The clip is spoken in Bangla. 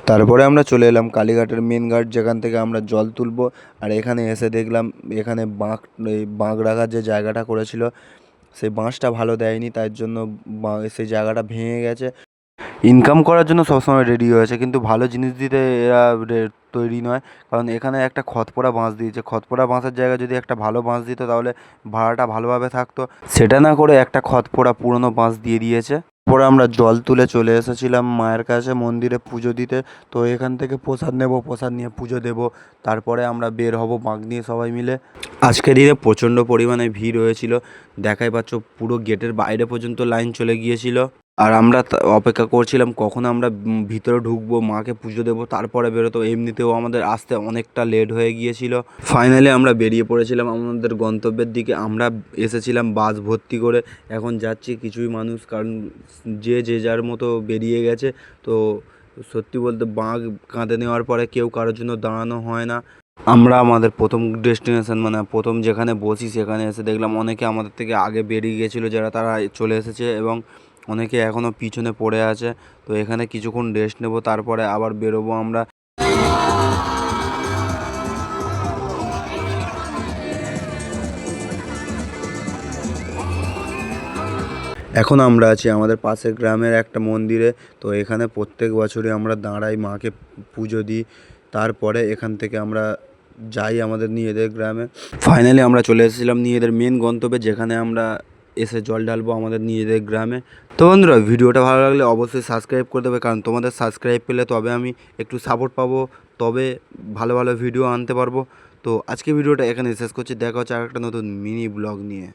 তারপরে আমরা চলে এলাম কালীঘাটের মেন ঘাট, যেখান থেকে আমরা জল তুলবো। আর এখানে এসে দেখলাম এখানে বাঁক রাখার যে জায়গাটা করেছিল সেই বাঁশটা ভালো দেয়নি, তাই জন্য সেই জায়গাটা ভেঙে গেছে। ইনকাম করার জন্য সবসময় রেডি হয়েছে, কিন্তু ভালো জিনিস দিতে এরা তৈরি নয়। কারণ এখানে একটা খতপোড়া বাঁশ দিয়েছে, খতপোড়া বাঁশের জায়গায় যদি একটা ভালো বাঁশ দিত তাহলে ভাড়াটা ভালোভাবে থাকতো। সেটা না করে একটা খতপোড়া পুরনো বাঁশ দিয়ে দিয়েছে। পরে আমরা জল তুলে চলে এসেছিলাম মায়ের কাছে মন্দিরে পুজো দিতে। তো এখান থেকে প্রসাদ নেব, প্রসাদ নিয়ে পুজো দেব, তারপরে আমরা বের হব বাঁক নিয়ে সবাই মিলে। আজকের দিনে প্রচণ্ড পরিমাণে ভিড় হয়েছিল, দেখাই পাচ্ছ পুরো গেটের বাইরে পর্যন্ত লাইন চলে গিয়েছিল। আর আমরা অপেক্ষা করছিলাম কখন আমরা ভিতরে ঢুকবো, মাকে পুজো দেবো, তারপরে বেরোতো। এমনিতেও আমাদের আসতে অনেকটা লেট হয়ে গিয়েছিল। ফাইনালি আমরা বেরিয়ে পড়েছিলাম আমাদের গন্তব্যের দিকে। আমরা এসেছিলাম বাস ভর্তি করে, এখন যাচ্ছি কিছুই মানুষ, কারণ যে যার মতো বেরিয়ে গেছে। তো সত্যি বলতে বাঁক কাঁধে নেওয়ার পরে কেউ কারোর জন্য দাঁড়ানো হয় না। আমরা আমাদের প্রথম ডেস্টিনেশন মানে প্রথম যেখানে বসি সেখানে এসে দেখলাম অনেকে আমাদের থেকে আগে বেরিয়ে গেছিলো, যারা তারা চলে এসেছে, এবং অনেকে এখনও পিছনে পড়ে আছে। তো এখানে কিছুক্ষণ রেস্ট নেব, তারপরে আবার বেরোবো আমরা। এখন আমরা আছি আমাদের পাশের গ্রামের একটা মন্দিরে। তো এখানে প্রত্যেক বছরই আমরা দাঁড়াই, মাকে পুজো দিই, তারপরে এখান থেকে আমরা যাই আমাদের নিজেদের গ্রামে। ফাইনালি আমরা চলে এসেছিলাম নিজেদের মেন গন্তব্যে, যেখানে আমরা এসে জল ঢালবো আমাদের নিজেদের গ্রামে। তো বন্ধুরা, ভিডিওটা ভালো লাগলে অবশ্যই সাবস্ক্রাইব করে দেবে, কারণ তোমাদের সাবস্ক্রাইব পেলে তবে আমি একটু সাপোর্ট পাবো, তবে ভালো ভালো ভিডিও আনতে পারবো। তো আজকে ভিডিওটা এখানে শেষ করছি, দেখা হচ্ছে আর একটা নতুন মিনি ব্লগ নিয়ে।